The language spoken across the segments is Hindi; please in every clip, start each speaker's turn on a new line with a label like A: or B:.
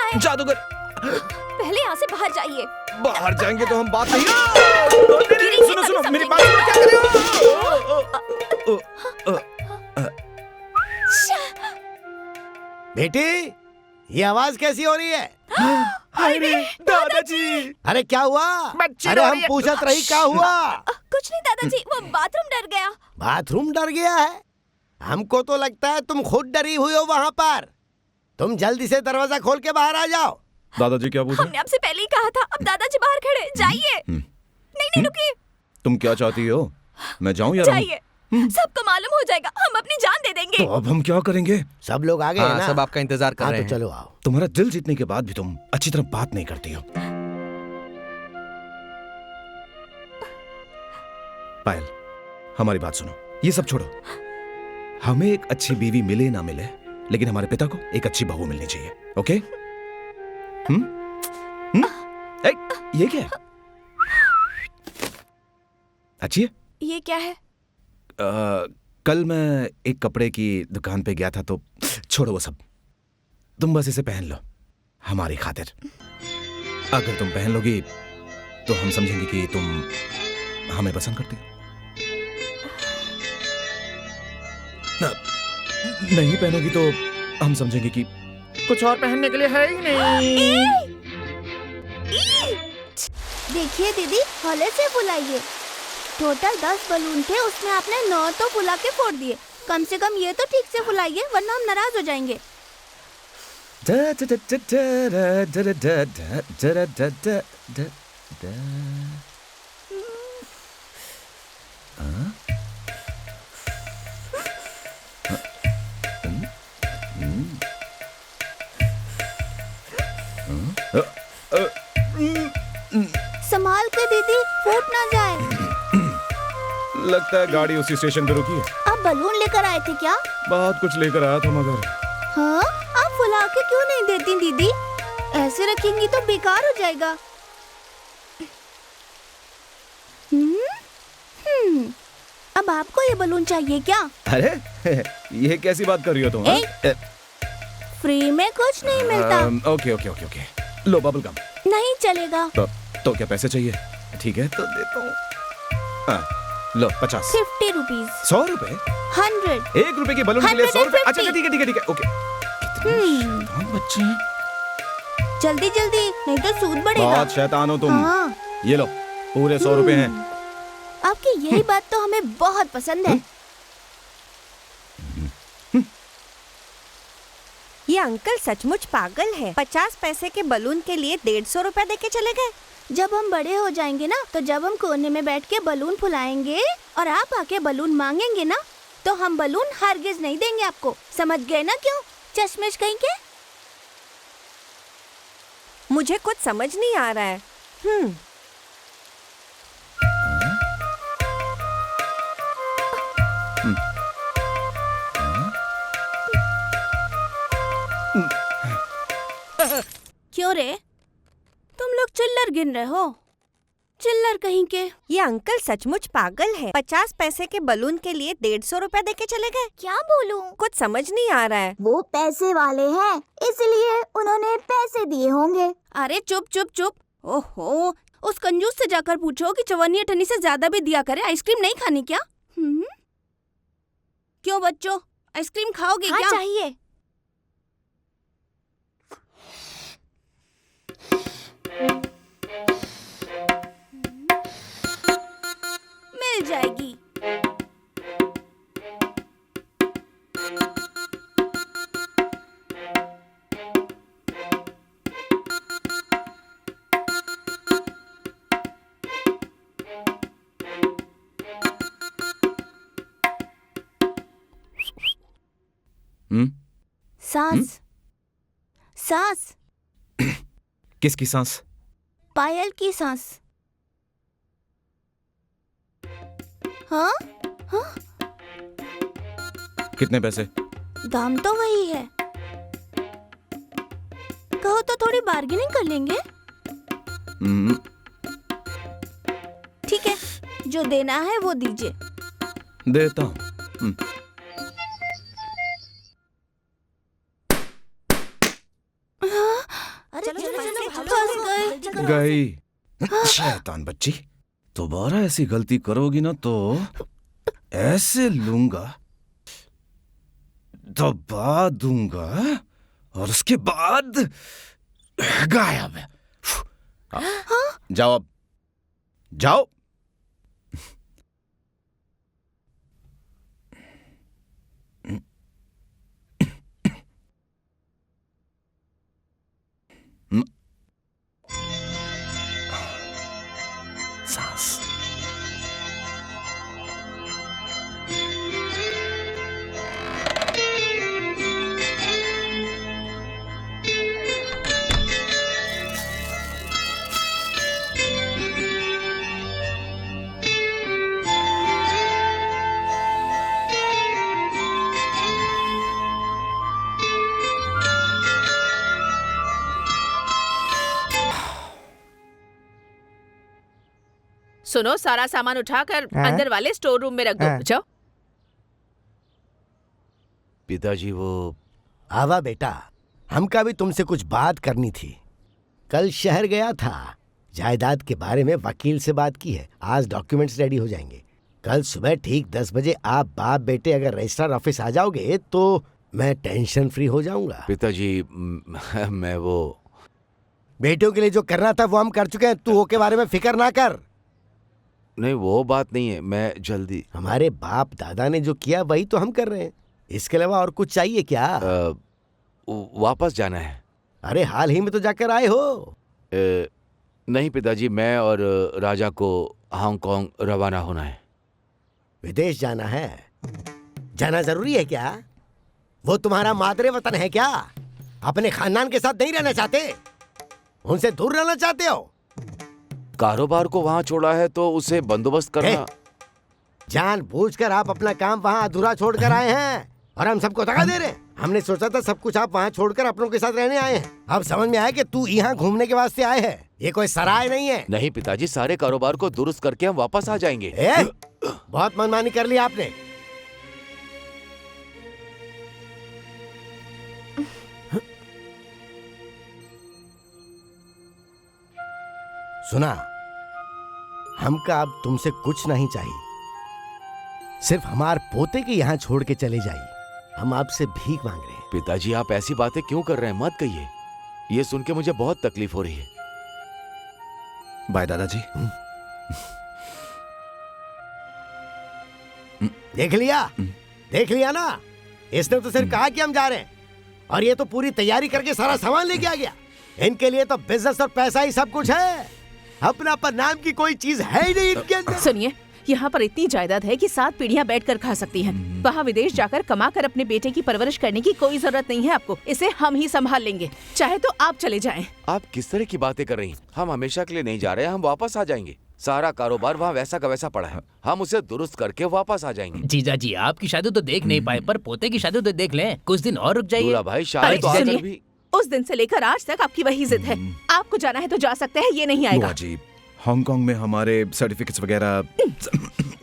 A: है?
B: जादूगर।
A: पहले यहाँ से बाहर जाइए।
B: बाहर जाएंगे तो हम बात नहीं।
A: सुनो
B: सुनो मेरी बात सुनो, क्या कर रहे हो?
C: बेटी, ये आवाज कैसी हो रही है?
B: हाय रे दादाजी।
C: अरे क्या हुआ? अरे हम पूछत रही क्या हुआ?
A: कुछ नहीं दादाजी, वो बाथरूम डर गया।
C: बाथरूम डर गया है? हमको तो लगता है तुम खुद डरी हुई हो वहाँ पर। तुम जल्दी से दरवाजा खोल के बाहर आ जाओ।
B: दादाजी क्या पूछा?
A: हमने आपसे पहले ही कहा था। अब दादाजी बाहर खड़े, जाइए। नहीं रुकिए।
B: तुम क्या चाहती हो? मैं जाऊं या रहूं?
A: जाइए, सबको मालूम हो जाएगा, हम अपनी जान दे देंगे।
B: तो अब हम क्या करेंगे?
C: सब लोग आ गए हैं ना?
D: सब आपका इंतजार कर रहे
C: तो
D: हैं।
C: चलो आओ।
B: तुम्हारा दिल जीतने के बाद भी तुम अच्छी तरह बात नहीं करती हो। पायल, हमारी बात सुनो। ये सब छोड़ो। हमें एक अच्छी बीवी मिले ना मिले, लेकिन हमारे पिता को एक अच्छी बहू मिलनी चाहिए। ओके? ये क्या है? अच्छी है?
A: ये क्या है?
B: कल मैं एक कपड़े की दुकान पे गया था, तो छोड़ो वो सब। तुम बस इसे पहन लो हमारी खातिर। अगर तुम पहन लोगी तो हम समझेंगे कि तुम हमें पसंद करती हो। नहीं पहनोगी तो हम समझेंगे कि कुछ और पहनने के लिए है ही नहीं।
E: देखिए दीदी, हौले से फुलाइए। टोटल 10 बलून थे, उसमें आपने 9 तो फुला के फोड़ दिए। कम से कम ये तो ठीक से फुलाइए, वरना हम नाराज हो जाएंगे। संभाल के दीदी, फूट ना जाए।
B: लगता है गाड़ी उसी स्टेशन पे रुकी है।
E: आप बलून लेकर आए थे क्या?
B: बहुत कुछ लेकर आया था मगर।
E: हाँ, आप फुला के क्यों नहीं देती दीदी? ऐसे रखेंगी तो बेकार हो जाएगा। अब आपको ये बलून चाहिए क्या?
B: अरे ये कैसी बात कर रही हो तुम?
E: फ्री में कुछ नहीं मिलता।
B: ओके ओके ओके ओके, लो बबल गम।
E: नहीं चलेगा।
B: तो क्या पैसे चाहिए? ठीक है तो देता हूँ। लो 50।
E: 50 रुपीज।
B: 100 रुपए?
E: 100।
B: 1 रुपए के बलून के लिए 100 रुपए?
E: 150।
B: अच्छा ठीक है ठीक है ठीक है, ओके। कितने शैतान बच्चे हैं।
E: जल्दी जल्दी, नहीं तो सूद बढ़ेगा।
B: बहुत शैतान हो तुम।
E: हाँ।
B: ये लो, पूरे 100 रुपए हैं।
E: आपकी यही बात तो हमें बहुत पसंद है।
F: ये अंकल सचमुच पागल है। 50 पैसे के बलून के लिए 150 रुपए देके चले गए।
E: जब हम बड़े हो जाएंगे ना, तो जब हम कोने में बैठ के बलून फुलाएंगे और आप आके बलून मांगेंगे ना, तो हम बलून हरगिज नहीं देंगे आपको। समझ गए ना? क्यों चश्मिश कहीं के?
F: मुझे कुछ समझ नहीं आ रहा है।
E: क्यों रे, तुम लोग चिल्लर गिन रहे हो? चिल्लर कहीं के।
F: ये अंकल सचमुच पागल है। 50 पैसे के बलून के लिए 150 रुपए देके चले गए।
E: क्या बोलूं?
F: कुछ समझ नहीं आ रहा है।
E: वो पैसे वाले हैं, इसलिए उन्होंने पैसे दिए होंगे। अरे चुप चुप चुप। ओहो, उस कंजूस से जाकर पूछो कि 54 से ज्यादा भी दिया करे। आइसक्रीम नहीं खानी क्या? क्यों बच्चों, आइसक्रीम खाओगे क्या?
A: चाहिए।
E: मिल जाएगी। सांस। सांस।
B: किसकी सांस?
E: पायल की सांस। हाँ? हाँ?
B: कितने पैसे?
E: दाम तो वही है। कहो तो थोड़ी बार्गेनिंग कर लेंगे। ठीक है, जो देना है वो दीजिए।
B: देता हूँ।
E: जल्दी करो।
B: गई शैतान बच्ची। दोबारा ऐसी गलती करोगी ना तो ऐसे लूंगा, दबा दूंगा और उसके बाद गायब। जाओ अब, जाओ। सांस।
A: सुनो, सारा सामान उठाकर अंदर वाले स्टोर रूम में रख दो। जाओ।
C: पिताजी वो आवा बेटा, हमका भी तुमसे कुछ बात करनी थी। कल शहर गया था, जायदाद के बारे में वकील से बात की है। आज डॉक्यूमेंट्स रेडी हो जाएंगे। कल सुबह ठीक 10 बजे आप बाप बेटे अगर रजिस्ट्रार ऑफिस आ जाओगे तो मैं टेंशन फ्री हो जाऊंगा।
D: पिताजी मैं वो
C: बेटियों के लिए जो करना था वो हम कर चुके हैं। तू वो के बारे में फिक्र ना कर।
D: नहीं, वो बात नहीं है, मैं जल्दी।
C: हमारे बाप दादा ने जो किया वही तो हम कर रहे हैं। इसके अलावा और कुछ चाहिए क्या?
D: वापस जाना है।
C: अरे हाल ही में तो जाकर आए हो।
D: नहीं पिताजी, मैं और राजा को हांगकांग रवाना होना है।
C: विदेश जाना है? जाना जरूरी है क्या? वो तुम्हारा मादरे वतन है क्या? अपने खानदान के साथ नहीं रहना चाहते? उनसे दूर रहना चाहते हो?
D: कारोबार को वहां छोड़ा है तो उसे बंदोबस्त करना।
C: जानबूझकर आप अपना काम वहां अधूरा छोड़कर आए हैं और हम सबको धक्का दे रहे हैं। हमने सोचा था सब कुछ आप वहां छोड़कर अपनों के साथ रहने आए हैं। अब समझ में आया कि तू यहाँ घूमने के वास्ते आए हैं। ये कोई सराय नहीं है।
D: नहीं पिताजी, सारे कारोबार को दुरुस्त करके हम वापस आ जाएंगे।
C: बहुत मनमानी कर ली आपने। सुना, हमका अब तुमसे कुछ नहीं चाहिए। सिर्फ हमार पोते के यहाँ छोड़ के चले जाइए। हम आपसे भीख मांग रहे हैं।
D: पिताजी आप ऐसी बातें क्यों कर रहे हैं? मत कहिए। ये सुन के मुझे बहुत तकलीफ हो रही है।
B: बाय दादाजी।
C: देख लिया ना। इसने तो सिर्फ कहा कि हम जा रहे हैं और ये तो पूरी तैयारी करके सारा सामान लेके आ गया। इनके लिए तो बिजनेस और पैसा ही सब कुछ है। अपना पर नाम की कोई चीज है ही नहीं इनके अंदर।
A: सुनिए, यहाँ पर इतनी जायदाद है कि 7 पीढ़ियाँ बैठकर खा सकती हैं। वहाँ विदेश जाकर कमाकर अपने बेटे की परवरिश करने की कोई जरूरत नहीं है आपको। इसे हम ही संभाल लेंगे। चाहे तो आप चले जाएं।
D: आप किस तरह की बातें कर रही हैं? हम हमेशा के लिए नहीं जा रहे, हम वापस आ जाएंगे। सारा कारोबार वहाँ वैसा का वैसा पड़ा है। हम उसे दुरुस्त करके वापस आ जाएंगे।
G: जीजा जी, आपकी शादी तो देख नहीं पाए, पर पोते की शादी तो देख लें। कुछ दिन और रुक जाइए।
D: दूल्हा भाई, शादी तो आकर भी।
A: उस दिन से लेकर आज तक आपकी वही जिद है। आपको जाना है तो जा सकते हैं, ये नहीं आएगा।
B: जी, हांगकांग में हमारे सर्टिफिकेट्स वगैरह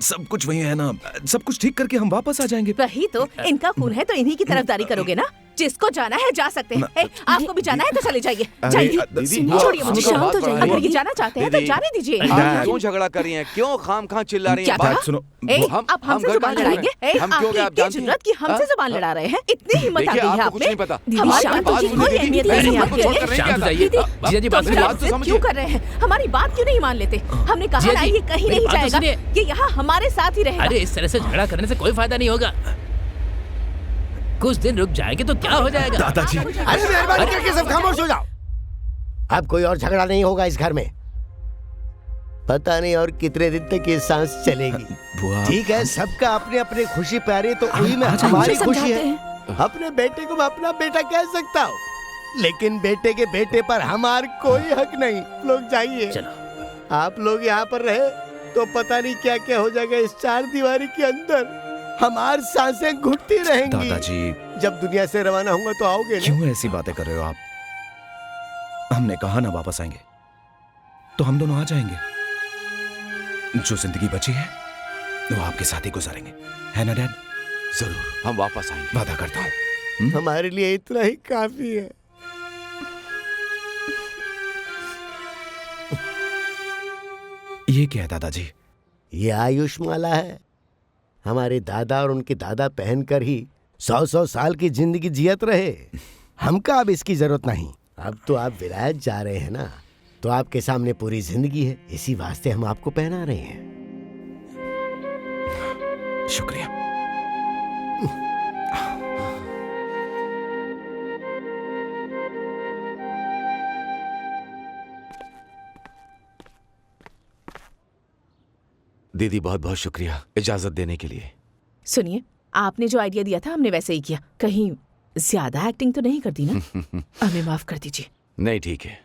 B: सब कुछ वही है ना। सब कुछ ठीक करके हम वापस आ जाएंगे।
A: वही तो, इनका खून है तो इन्हीं की तरफदारी करोगे ना। जिसको जाना है जा सकते हैं। आपको भी जाना है तो चले जाइए। छोड़िए मुझे, शांत हो जाइए। अगर ये जाना चाहते हैं तो जाने दीजिए।
D: आप क्यों झगड़ा कर रही हैं? क्यों खाम चिल्ला रही हैं?
A: क्या
B: सुनो,
A: आप हमसे जुबान लड़ाएंगे? आपकी जरूरत की हमसे जुबान लड़ा रहे हैं? इतनी हिम्मत आ गई है आप में? हमारी बात की कोई अहमियत नहीं है आपके।
G: शांत हो जाइए। जीजा जी, बात
A: तो क्यों कर रहे हैं? हमारी बात क्यों नहीं मान लेते? हमने कहा ना ये कहीं नहीं जाएगा, ये यहाँ हमारे साथ ही रहेगा।
G: अरे इस तरह से झगड़ा करने से कोई फायदा नहीं होगा। कुछ दिन रुक जाएंगे तो क्या हो जाएगा?
B: दादाजी,
C: अरे मेहरबानी करके सब खामोश हो जाओ। अब कोई और झगड़ा नहीं होगा इस घर में। पता नहीं और कितने दिन तक ये सांस चलेगी। ठीक है, सबका अपने अपने खुशी प्यारी, तो वही में हमारी खुशी है। अपने बेटे को मैं अपना बेटा कह सकता हूँ, लेकिन बेटे के बेटे पर हमार कोई हक नहीं। लोग जाइए।
G: चलो।
C: आप लोग यहाँ पर रहे तो पता नहीं क्या क्या हो जाएगा इस 4 दीवारी के अंदर। हमारी सांसें घुटती रहेंगी।
B: दादाजी,
C: जब दुनिया से रवाना होगा तो आओगे ना?
B: क्यों ऐसी बातें कर रहे हो आप? हमने कहा ना वापस आएंगे, तो हम दोनों आ जाएंगे। जो जिंदगी बची है वो आपके साथ ही गुजारेंगे, है ना डैड?
D: जरूर हम वापस आएंगे,
B: वादा करता हूँ।
C: हमारे लिए इतना ही काफी है।
B: ये क्या है दादाजी?
C: ये आयुष माला है। हमारे दादा और उनके दादा पहनकर ही 100-100 साल की जिंदगी जियत रहे। हमका अब इसकी जरूरत नहीं। अब तो आप विलायत जा रहे हैं ना, तो आपके सामने पूरी जिंदगी है, इसी वास्ते हम आपको पहना रहे हैं।
B: शुक्रिया।
D: दीदी बहुत बहुत शुक्रिया इजाजत देने के लिए।
A: सुनिए, आपने जो आइडिया दिया था हमने वैसे ही किया। कहीं ज्यादा एक्टिंग तो नहीं कर दी ना? हमें माफ कर दीजिए।
D: नहीं ठीक है।